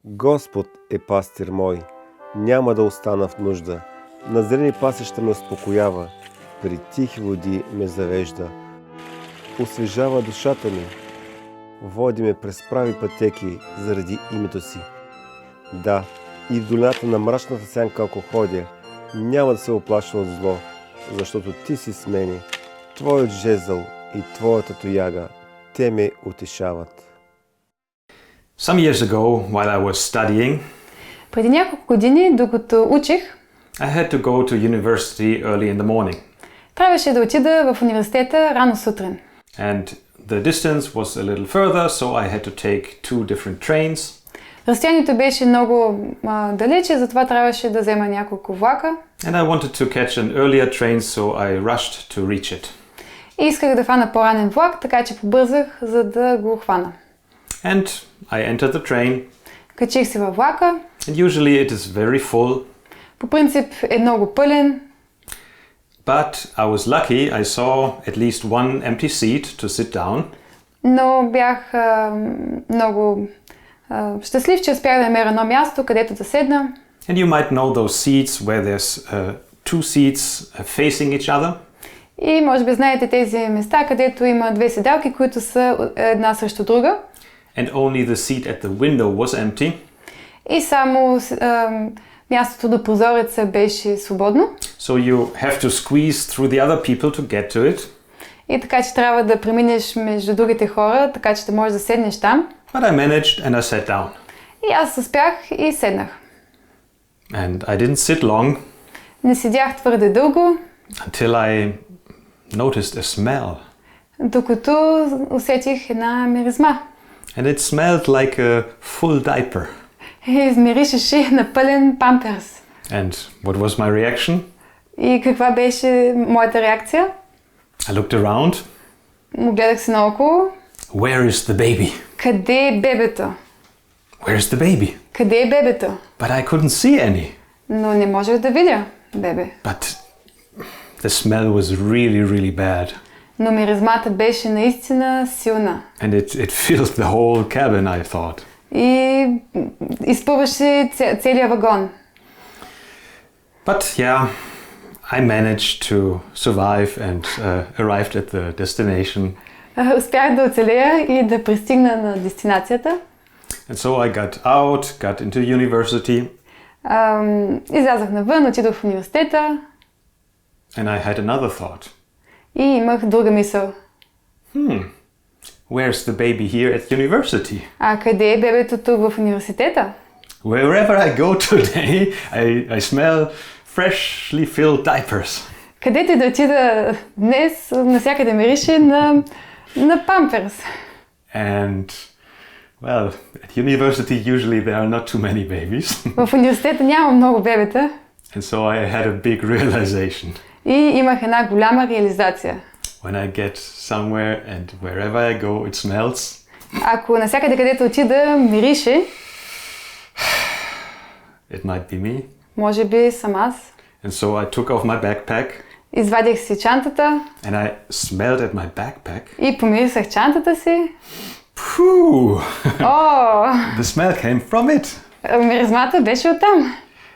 Господ е пастир мой, няма да остана в нужда. На зелени пасища ме успокоява, при тихи води ме завежда. Освежава душата ми, води ме през прави пътеки заради името си. Да, и в долината на мрачната сянка, ако ходя, няма да се оплаша от зло, защото ти си с мене. Твоят жезъл и твоята тояга, те ме утешават. Some years ago, while I was studying, Преди няколко години, докато учих, I had to go to university early in the morning. трябваше да отида в университета рано сутрин. And the distance was a little further, so I had to take two different trains. Разстоянието беше много далече, затова трябваше да взема няколко влака. And I wanted to catch an earlier train, so I rushed to reach it. И исках да хвана по-ранен влак, така че побързах, за да го хвана. And I entered the train, Качих се във влака. and usually it is very full, По принцип е много пълен, but I was lucky I saw at least one empty seat to sit down. но бях много щастлив, че успях да намеря едно място, където да седна. And you might know those seats where there's two seats facing each other. И може би знаете тези места, където има две седалки, които са една срещу друга. And only the seat at the window was empty. И само мястото до прозореца беше свободно. So you have to squeeze through the other people to get to it. И така, че трябва да преминеш между другите хора, така че да можеш да седнеш там. But I managed and I sat down. И аз успях и седнах. And I didn't sit long Не седях твърде дълго, until I noticed a smell. докато усетих една миризма. And it smelled like a full diaper. И измиришеше на пълен памперс. And what was my reaction? И каква беше моята реакция? I looked around. Гледах се наоколо. Where is the baby? Къде е бебето? Where is the baby? Къде е бебето? But I couldn't see any. Но не можех да видя бебе. But the smell was really, really bad. Но миризмата беше наистина силна. And it filled the whole cabin, I thought. И изпълваше целия вагон. But yeah, I managed to survive and arrived at the destination. Успях да оцелея и да пристигна на дестинацията. And so I got out, got into university. Излязах навън, отидох в университета And I had another thought. и имах друга мисъл. Where's the baby here at university? А къде е бебето тук в университета? Wherever I go today, I smell freshly filled diapers. Където и да отида днес, навсякъде мирише на памперс. And, well, at university usually there are not too many babies. В университета няма много бебета. And so I had a big realization. И имах една голяма реализация. When I get somewhere and wherever I go it smells. Ако навсякъде където отида мирише, It might be me. може би съм аз. And so I took off my backpack. Извадих си чантата And I smelled at my backpack. и помирисах чантата си. Phew! О, The smell came from it. миризмата беше оттам.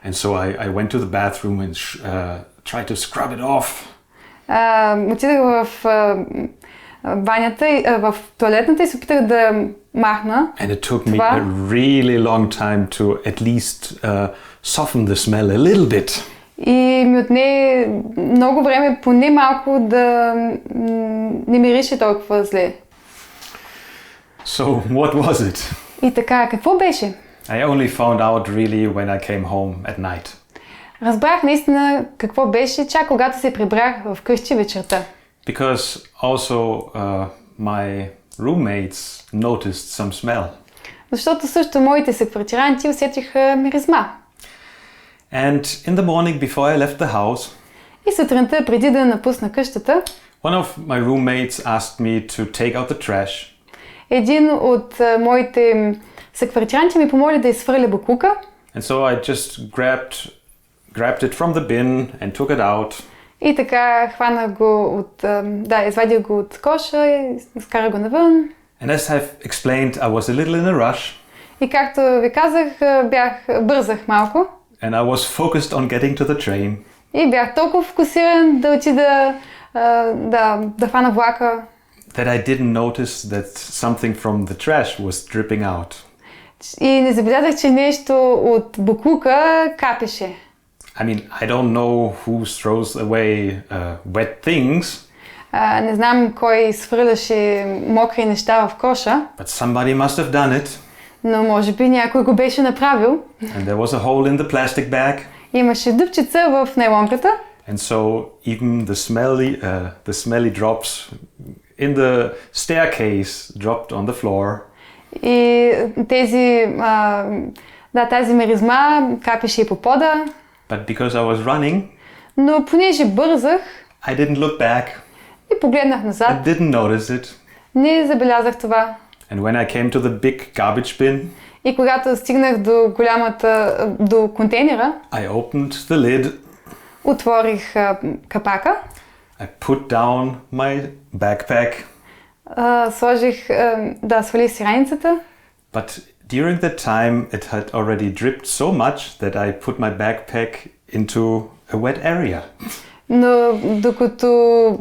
And so I went to the bathroom and tried to scrub it off. Отидах в банята, в туалетната и се опитах да махна. And it took me a really long time to at least soften the smell a little bit. И ми отне много време, поне малко, да не мирише толкова зле. So what was it? И така, какво беше? I only found out really when I came home at night. Разбрах наистина какво беше, чак когато се прибрах в къщи вечерта. Because also my roommates noticed some smell. Защото също моите съквартиранти усетиха миризма. And in the morning before I left the house, И сутринта, преди да напусна къщата, one of my roommates asked me to take out the trash. един от моите съквартиранти ми помоли да изхвърля боклука. And so I just grabbed it from the bin and took it out. И така хванах го извадих го от коша и скарах го навън. And as I've explained, I was a little in a rush. И както ви казах, бързах малко. And I was focused on getting to the train. И бях толкова фокусиран да отида да хвана влака. That I didn't notice that something from the trash was dripping out. И не забелязах, че нещо от буклука капеше. I mean, I don't know who throws away wet things. Не знам кой свърляше мокри неща в коша. But somebody must have done it. Но може би някой го беше направил. And there was a hole in the plastic bag. Имаше дупчица в нейлонката. And so even the smelly drops in the staircase dropped on the floor. И тази миризма капеше и по пода. But because I was running, но понеже бързах, I didn't look back. И погледнах назад. I didn't notice it. Не забелязах това. And when I came to the big garbage bin, и когато стигнах до контейнера, I opened the lid. Отворих капака. I put down my backpack. Свалих си раницата. But during that time it had already dripped so much that I put my backpack into a wet area. Но докато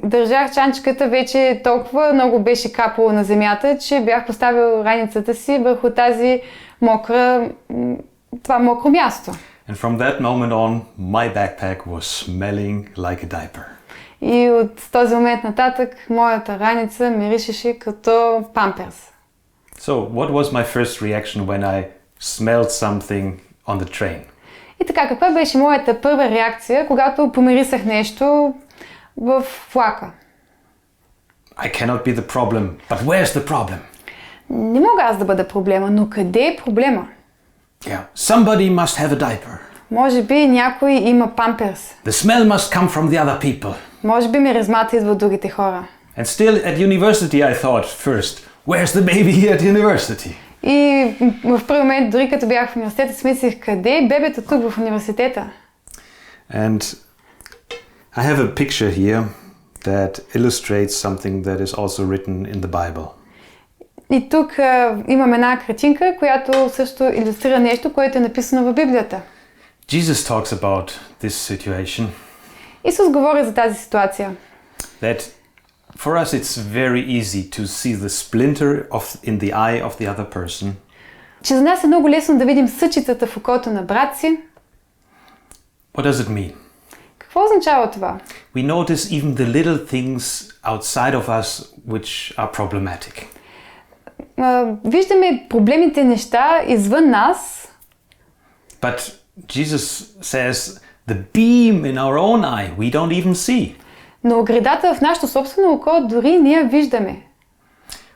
държах чанчката, вече толкова много беше капало на земята, че бях поставил раницата си върху това мокро място. And from that moment on, my backpack was smelling like a diaper. И от този момент нататък моята раница миришеше като памперс. So, what was my first reaction when I smelled something on the train? И така, каква беше моята първа реакция, когато помирисах нещо в влака? I cannot be the problem, but where's the problem? Не мога аз да бъда проблема, но къде е проблема? Yeah, somebody must have a diaper. Може би някой има памперс. The smell must come from the other people. Може би миризмата идва от другите хора. And still at university I thought first, where's the baby here at university? И в първи момент, дори като бях в университета, си мислих, къде е бебето тук в университета? And I have a picture here that illustrates something that is also written in the Bible. И тук имам една картинка, която също илюстрира нещо, което е написано в Библията. Jesus talks about this situation. Исус говори за тази ситуация. That for us it's very easy to see the splinter in the eye of the other person. Че за нас е много лесно да видим съчицата в окото на брат си. What does it mean? Какво означава това? We notice even the little things outside of us which are problematic. Виждаме проблемните неща извън нас. But Jesus says the beam in our own eye we don't even see. Но гредата в нашето собствено око дори не я виждаме.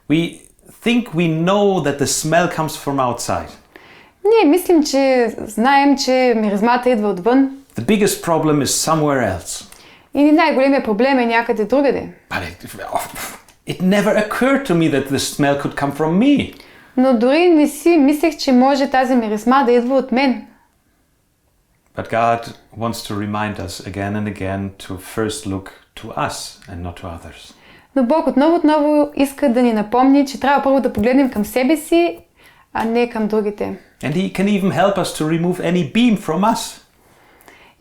We think we know that the smell comes from outside. Ние мислим, че знаем, че миризмата идва отвън. The biggest problem is somewhere else. И най-големият проблем е някъде другаде. But it never occurred to me that the smell could come from me. Но дори не си мислех, че може тази миризма да идва от мен. But God wants to remind us again and again to first look to us and not to others. Но Бог отново иска да ни напомни, че трябва първо да погледнем към себе си, а не към другите. And He can even help us to remove any beam from us.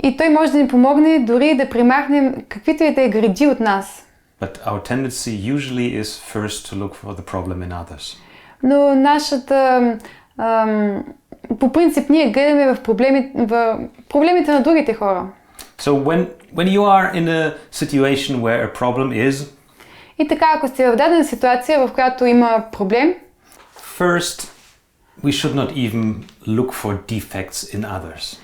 И Той може да ни помогне дори да премахнем каквито и да е греди от нас. But our tendency usually is first to look for the problem in others. Но по принцип ние гледаме в проблемите на другите хора. So when you are in a situation where a problem is, и така, ако сте в дадена ситуация, в която има проблем, first we should not even look for defects in others.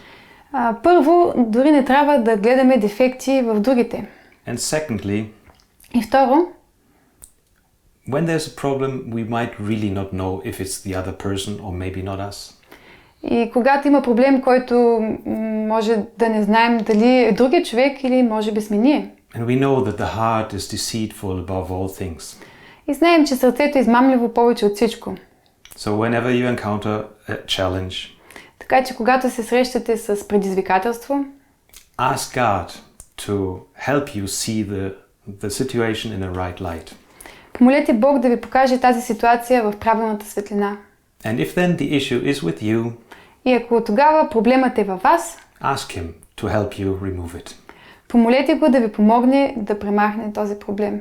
Първо, дори не трябва да гледаме дефекти в другите. And secondly, и второ, when there's a problem, we might really not know if it's the other person or maybe not us. И когато има проблем, който може да не знаем дали е другия човек или може би сме ние. And we know that the heart is deceitful above all things. И знаем, че сърцето е измамливо повече от всичко. So whenever you encounter a challenge, така че когато се срещате с предизвикателство, ask God to help you see the situation in a right light. Помолете Бог да ви покаже тази ситуация в правилната светлина. And if then the issue is with you, И ако тогава проблемът е във вас, ask him to help you remove it. помолете го да ви помогне да премахне този проблем.